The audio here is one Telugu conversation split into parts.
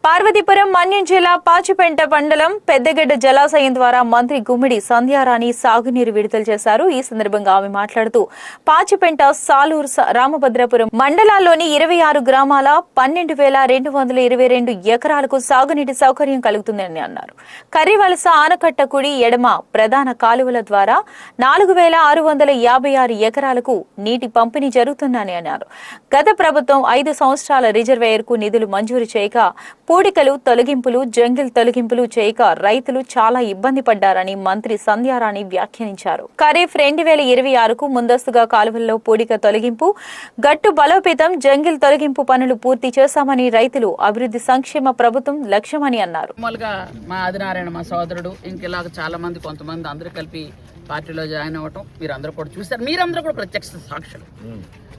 పార్వతీపురం మన్యం జిల్లా పాచిపెంట మండలం పెద్దగడ్డ జలాశయం ద్వారా మంత్రి గుమ్మిడి సంధ్యారాణి సాగునీరు విడుదల చేశారు. ఈ సందర్భంగా ఆమె మాట్లాడుతూ పాచిపెంట సాలూరు రామభద్రపురం మండలాల్లోని 26 గ్రామాల 12,222 ఎకరాలకు సాగునీటి సౌకర్యం కలుగుతుందని అన్నారు. కర్రివలస ఆనకట్ట కుడి ఎడమ ప్రధాన కాలువల ద్వారా 4,656 ఎకరాలకు నీటి పంపిణీ జరుగుతుందని అన్నారు. గత ప్రభుత్వం 5 సంవత్సరాల రిజర్వేయర్కు నిధులు మంజూరు చేయగా పూడికలు తొలగింపులు జంగిల్ తొలగింపులు చేయక రైతులు చాలా ఇబ్బంది పడ్డారని మంత్రి సంధ్యారాణి వ్యాఖ్యానించారు. ఖరీఫ్ 2026కు ముందస్తుగా కాలువల్లో పూడిక తొలగింపు గట్టు బలోపేతం జంగిల్ తొలగింపు పనులు పూర్తి చేశామని రైతులు అభివృద్ధి సంక్షేమ ప్రభుత్వం లక్ష్యమని అన్నారు. మా ఆదినారాయణ మా సోదరుడు ఇంకెలాగ చాలా మంది కొంతమంది అందరూ కలిపి పార్టీలో జాయిన్ అవ్వటం మీరందరూ కూడా చూశారు. మీరందరూ కూడా ప్రత్యక్ష సాక్షులు.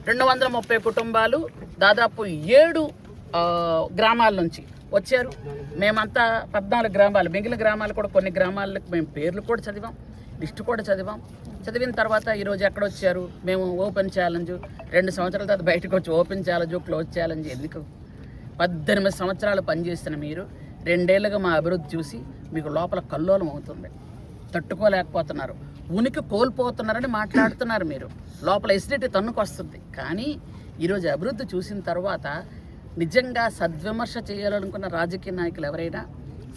230 కుటుంబాలు దాదాపు 7 గ్రామాల నుంచి వచ్చారు. మేమంతా 14 గ్రామాలు, మిగిలిన గ్రామాలు కూడా కొన్ని గ్రామాలకు మేము పేర్లు కూడా చదివాం, లిస్టు కూడా చదివిన తర్వాత ఈరోజు ఎక్కడ వచ్చారు? మేము ఓపెన్ ఛాలెంజ్ 2 సంవత్సరాల తర్వాత బయటకు వచ్చి ఓపెన్ ఛాలెంజ్ క్లోజ్ ఛాలెంజ్ ఎందుకు? 18 సంవత్సరాలు పనిచేసిన మీరు 2 ఏళ్ళుగా మా అభివృద్ధి చూసి మీకు లోపల కల్లోలం అవుతుంది, తట్టుకోలేకపోతున్నారు, ఉనికి కోల్పోతున్నారని మాట్లాడుతున్నారు. మీరు లోపల ఎసిడిటీ తన్నుకు వస్తుంది. కానీ ఈరోజు అభివృద్ధి చూసిన తర్వాత నిజంగా సద్విమర్శ చేయాలనుకున్న రాజకీయ నాయకులు ఎవరైనా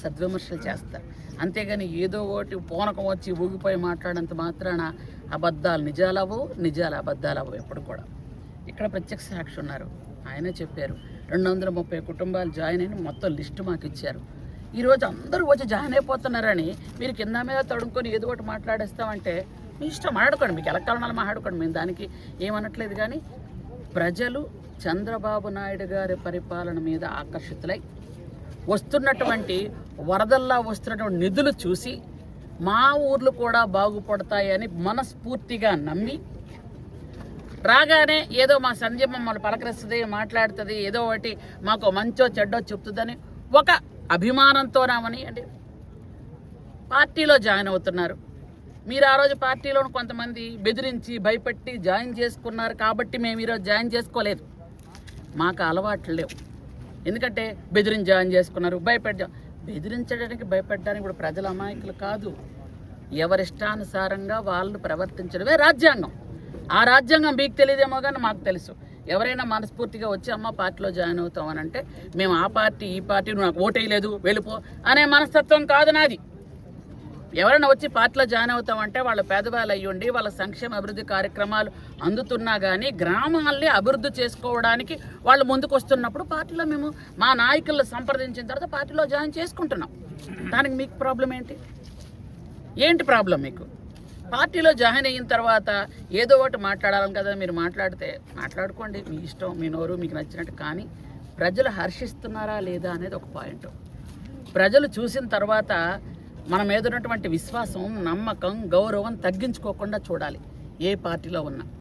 సద్విమర్శలు చేస్తారు. అంతేగాని ఏదో ఒకటి పూనకం వచ్చి ఊగిపోయి మాట్లాడంత మాత్రాన అబద్ధాలు నిజాలవు, నిజాలు అబద్ధాలవు. ఎప్పుడు కూడా ఇక్కడ ప్రత్యక్ష సాక్షి ఉన్నారు. ఆయనే చెప్పారు 230 కుటుంబాలు జాయిన్ అయిన మొత్తం లిస్టు మాకు ఇచ్చారు. ఈరోజు అందరూ వచ్చి జాయిన్ అయిపోతున్నారని మీరు కింద మీద తడుముకొని ఏదో ఒకటి మాట్లాడేస్తామంటే మీ ఇష్టం, మాట్లాడుకోండి, మీకు ఎలా కావాలో మాట్లాడుకోండి, మేము దానికి ఏమనట్లేదు. కానీ ప్రజలు చంద్రబాబు నాయుడు గారి పరిపాలన మీద ఆకర్షితులై వస్తున్నటువంటి వరదల్లా వస్తున్నటువంటి నిధులు చూసి మా ఊర్లు కూడా బాగుపడతాయని మనస్ఫూర్తిగా నమ్మి రాగానే ఏదో మా సంజయ్ మమ్మల్ని పలకరిస్తుంది, మాట్లాడుతుంది, ఏదో ఒకటి మాకు మంచో చెడ్డో చెప్తుందని ఒక అభిమానంతో రామని అంటే పార్టీలో జాయిన్ అవుతున్నారు. మీరు ఆ రోజు పార్టీలో కొంతమంది బెదిరించి భయపెట్టి జాయిన్ చేసుకున్నారు కాబట్టి మేము ఈరోజు జాయిన్ చేసుకోలేదు. మాకు అలవాట్లు లేవు. ఎందుకంటే బెదిరించి జాయిన్ చేసుకున్నారు, బెదిరించడానికి భయపెట్టడానికి ఇప్పుడు ప్రజల అమాయకులు కాదు. ఎవరిష్టానుసారంగా వాళ్ళు ప్రవర్తించడమే రాజ్యాంగం. ఆ రాజ్యాంగం మీకు తెలియదేమో కానీ మాకు తెలుసు. ఎవరైనా మనస్ఫూర్తిగా వచ్చి అమ్మ పార్టీలో జాయిన్ అవుతామని అంటే మేము ఆ పార్టీ ఈ పార్టీ నువ్వు నాకు ఓటేయలేదు వెళ్ళిపో అనే మనస్తత్వం కాదు నాది. ఎవరైనా వచ్చి పార్టీలో జాయిన్ అవుతామంటే వాళ్ళ పేదవాళ్ళు అయ్యుండి వాళ్ళ సంక్షేమ అభివృద్ధి కార్యక్రమాలు అందుతున్నా కానీ గ్రామాల్ని అభివృద్ధి చేసుకోవడానికి వాళ్ళు ముందుకు వస్తున్నప్పుడు పార్టీలో మేము మా నాయకులను సంప్రదించిన తర్వాత పార్టీలో జాయిన్ చేసుకుంటున్నాం. దానికి మీకు ప్రాబ్లం ఏంటి ప్రాబ్లం మీకు? పార్టీలో జాయిన్ అయిన తర్వాత ఏదో ఒకటి మాట్లాడాలని కదా మీరు మాట్లాడుకోండి, మీ ఇష్టం, మీ నోరు మీకు నచ్చినట్టు. కానీ ప్రజలు హర్షిస్తున్నారా లేదా అనేది ఒక పాయింట్. ప్రజలు చూసిన తర్వాత మన మీద ఉన్నటువంటి విశ్వాసం, నమ్మకం, గౌరవం తగ్గించుకోకుండా చూడాలి ఏ పార్టీలో ఉన్నా.